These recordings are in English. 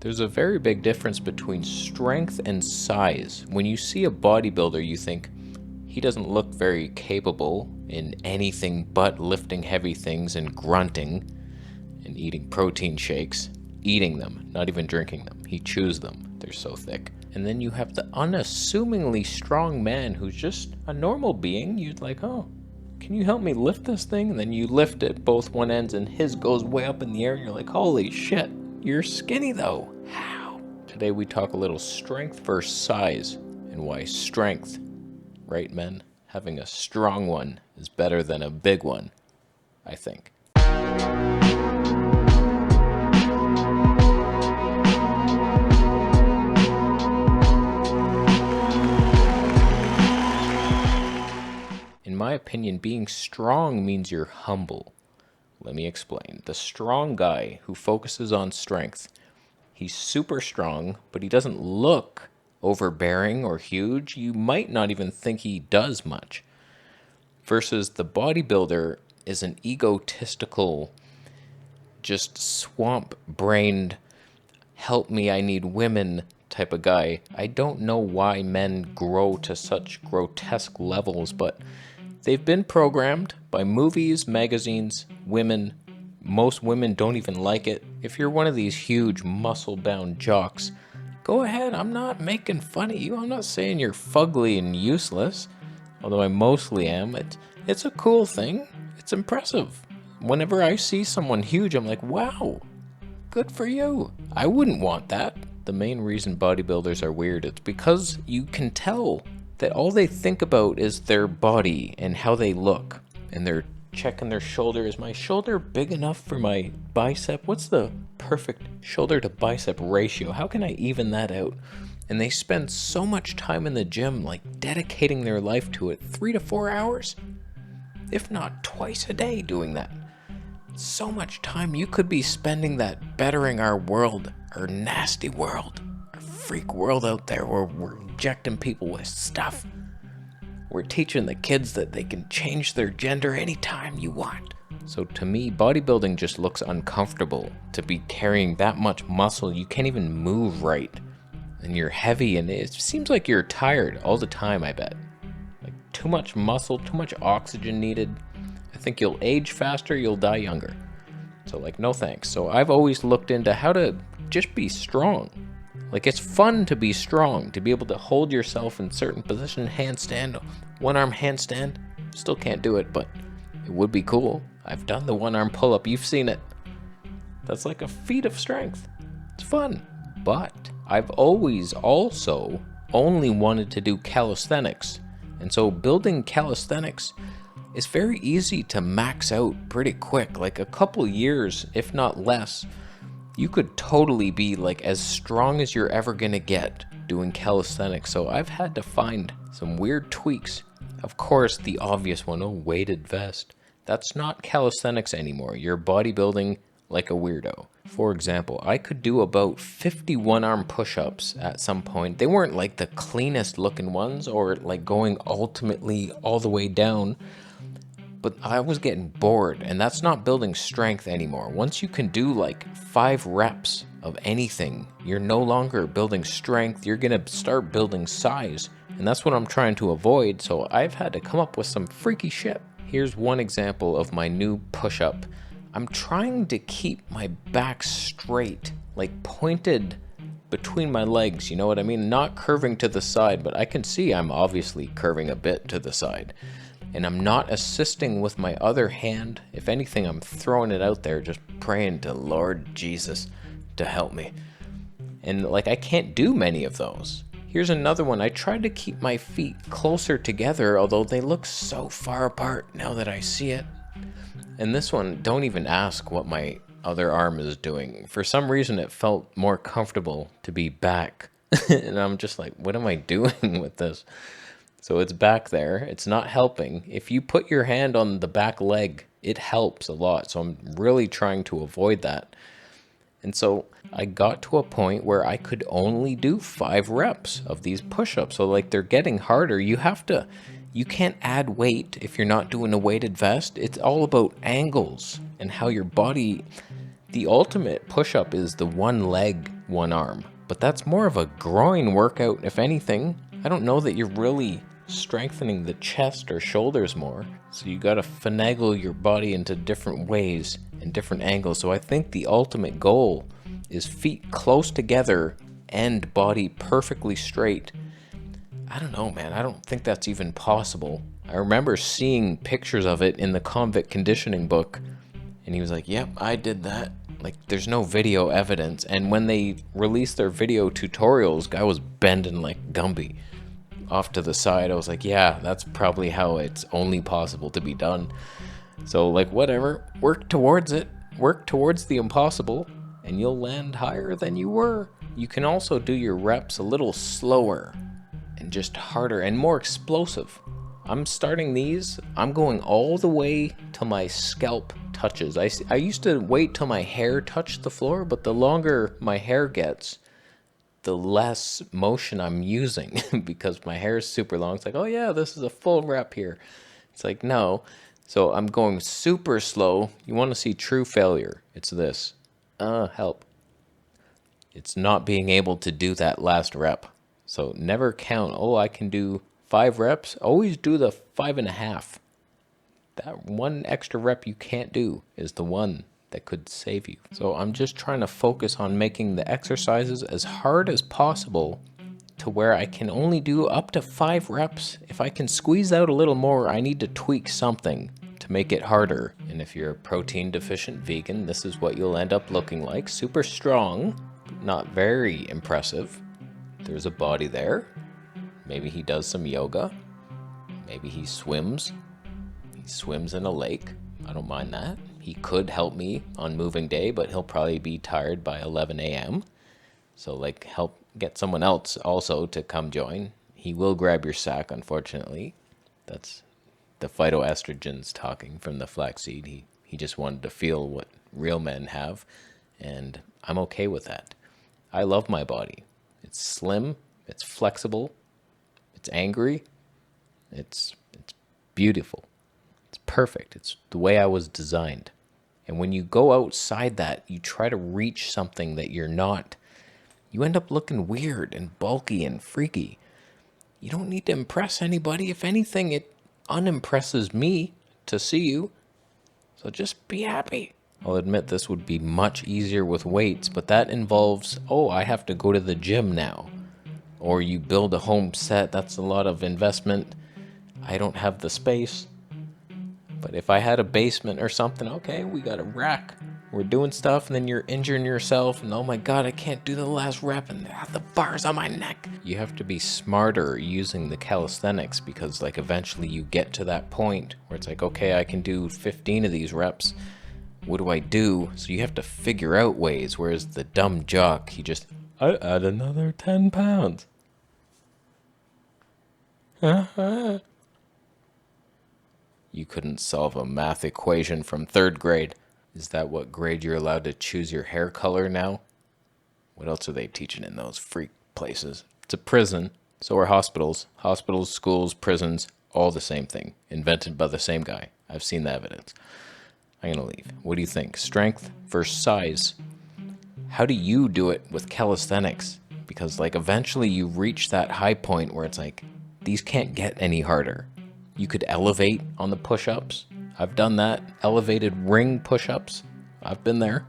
There's a very big difference between strength and size. When you see a bodybuilder, you think he doesn't look very capable in anything but lifting heavy things and grunting and eating protein shakes. Eating them, not even drinking them. He chews them. They're so thick. And then you have the unassumingly strong man who's just a normal being. You'd like, oh, can you help me lift this thing? And then you lift it, both one ends, and his goes way up in the air. And you're like, holy shit, you're skinny though. How? Today we talk a little strength versus size and why strength, right men, having a strong one is better than a big one, I think. In my opinion, being strong means you're humble. Let me explain. The strong guy who focuses on strength, he's super strong, but he doesn't look overbearing or huge. You might not even think he does much. Versus the bodybuilder is an egotistical, just swamp-brained, help me, I need women type of guy. I don't know why men grow to such grotesque levels, but they've been programmed by movies, magazines, women. Most women don't even like it. If you're one of these huge muscle-bound jocks, go ahead. I'm not making fun of you. I'm not saying you're fugly and useless, although I mostly am. It's a cool thing. It's impressive. Whenever I see someone huge, I'm like, wow, good for you. I wouldn't want that. The main reason bodybuilders are weird, it's because you can tell that all they think about is their body and how they look. And they're checking their shoulder. Is my shoulder big enough for my bicep? What's the perfect shoulder to bicep ratio? How can I even that out? And they spend so much time in the gym, like dedicating their life to it, 3 to 4 hours, if not twice a day doing that. So much time you could be spending that bettering our world, our nasty world, our freak world out there where we're injecting people with stuff. We're teaching the kids that they can change their gender anytime you want. So to me, bodybuilding just looks uncomfortable to be carrying that much muscle. You can't even move right. And you're heavy and it seems like you're tired all the time, I bet. Like too much muscle, too much oxygen needed. I think you'll age faster, you'll die younger. So like, no thanks. So I've always looked into how to just be strong. Like it's fun to be strong, to be able to hold yourself in certain position, handstand, one arm handstand. Still can't do it, but it would be cool. I've done the one arm pull up, you've seen it. That's like a feat of strength. It's fun. But I've always also only wanted to do calisthenics. And so building calisthenics is very easy to max out pretty quick, like a couple years, if not less. You could totally be like as strong as you're ever gonna get doing calisthenics. So I've had to find some weird tweaks. Of course, the obvious one, oh, weighted vest. That's not calisthenics anymore. You're bodybuilding like a weirdo. For example, I could do about 51 arm push-ups at some point. They weren't like the cleanest looking ones or like going ultimately all the way down. But I was getting bored, and that's not building strength anymore. Once you can do like 5 reps of anything, you're no longer building strength, you're gonna start building size. And that's what I'm trying to avoid, so I've had to come up with some freaky shit. Here's one example of my new push-up. I'm trying to keep my back straight, like pointed between my legs, you know what I mean? Not curving to the side, but I can see I'm obviously curving a bit to the side. And I'm not assisting with my other hand. If anything, I'm throwing it out there, just praying to Lord Jesus to help me. And like, I can't do many of those. Here's another one. I tried to keep my feet closer together, although they look so far apart now that I see it. And this one, don't even ask what my other arm is doing. For some reason, it felt more comfortable to be back. And I'm just like, what am I doing with this? So it's back there. It's not helping. If you put your hand on the back leg, it helps a lot. So I'm really trying to avoid that. And so I got to a point where I could only do 5 reps of these push-ups. So like they're getting harder. You can't add weight if you're not doing a weighted vest. It's all about angles and how your body, the ultimate push-up is the one leg one arm. But that's more of a groin workout, if anything. I don't know that you're really strengthening the chest or shoulders more. So you gotta finagle your body into different ways and different angles. So I think the ultimate goal is feet close together and body perfectly straight. I don't know, man. I don't think that's even possible. I remember seeing pictures of it in the convict conditioning book, and he was like, yep, I did that. Like, there's no video evidence. And when they released their video tutorials, guy was bending like Gumby off to the side. I was like, yeah, that's probably how it's only possible to be done. So, like, whatever. Work towards it. Work towards the impossible, and you'll land higher than you were. You can also do your reps a little slower and just harder and more explosive. I'm starting these. I'm going all the way till my scalp touches. I used to wait till my hair touched the floor, but the longer my hair gets, the less motion I'm using because my hair is super long. It's like, oh yeah, this is a full rep here. It's like, no. So I'm going super slow. You want to see true failure. It's this. Help. It's not being able to do that last rep. So never count, oh, I can do 5 reps. Always do the 5.5. That one extra rep you can't do is the one that could save you. So I'm just trying to focus on making the exercises as hard as possible to where I can only do up to 5 reps. If I can squeeze out a little more, I need to tweak something to make it harder. And if you're a protein deficient vegan, this is what you'll end up looking like. Super strong, not very impressive. There's a body there. Maybe he does some yoga. Maybe he swims. He swims in a lake. I don't mind that. He could help me on moving day, but he'll probably be tired by 11 a.m. So, like, help get someone else also to come join. He will grab your sack, unfortunately. That's the phytoestrogens talking from the flaxseed. He just wanted to feel what real men have, and I'm okay with that. I love my body. It's slim, it's flexible, it's angry, it's beautiful, it's perfect, it's the way I was designed. And when you go outside that, you try to reach something that you're not, you end up looking weird and bulky and freaky. You don't need to impress anybody. If anything, it unimpresses me to see you. So just be happy. I'll admit this would be much easier with weights, but that involves, oh, I have to go to the gym now. Or you build a home set, that's a lot of investment. I don't have the space. But if I had a basement or something, okay, we got a rack. We're doing stuff, and then you're injuring yourself, and oh my god, I can't do the last rep, and the bar's on my neck. You have to be smarter using the calisthenics, because like eventually you get to that point where it's like, okay, I can do 15 of these reps. What do I do? So you have to figure out ways, whereas the dumb jock, he just, I add another 10 pounds. You couldn't solve a math equation from 3rd grade. Is that what grade you're allowed to choose your hair color now? What else are they teaching in those freak places? It's a prison. So are hospitals. Hospitals, schools, prisons, all the same thing. Invented by the same guy. I've seen the evidence. I'm going to leave. What do you think? Strength versus size. How do you do it with calisthenics? Because like eventually you reach that high point where it's like, these can't get any harder. You could elevate on the push-ups. I've done that. Elevated ring push-ups. I've been there.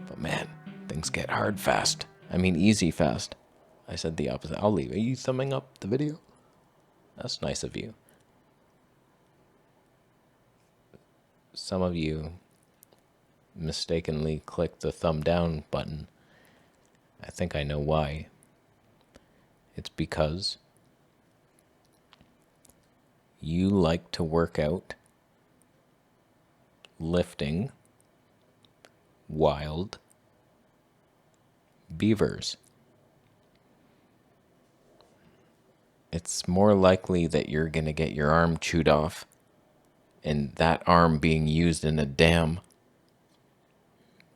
But man, things get hard fast. I mean easy fast. I said the opposite. I'll leave. Are you thumbing up the video? That's nice of you. Some of you mistakenly clicked the thumb down button. I think I know why. It's because you like to work out lifting wild beavers. It's more likely that you're going to get your arm chewed off, and that arm being used in a dam.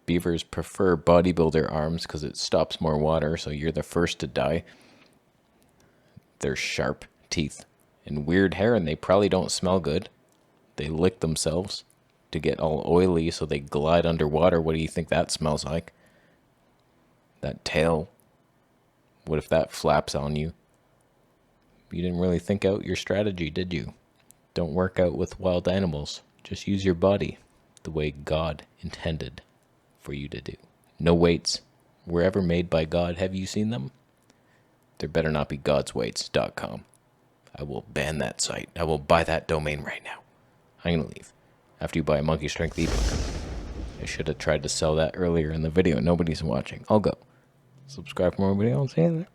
Beavers prefer bodybuilder arms because it stops more water, so you're the first to die. They're sharp teeth and weird hair, and they probably don't smell good. They lick themselves to get all oily, so they glide underwater. What do you think that smells like? That tail, what if that flaps on you? You didn't really think out your strategy, did you? Don't work out with wild animals. Just use your body the way God intended for you to do. No weights were ever made by God. Have you seen them? There better not be godsweights.com. I will ban that site. I will buy that domain right now. I'm going to leave. After you buy a Monkey Strength ebook. I should have tried to sell that earlier in the video. Nobody's watching. I'll go. Subscribe for more videos. See you there.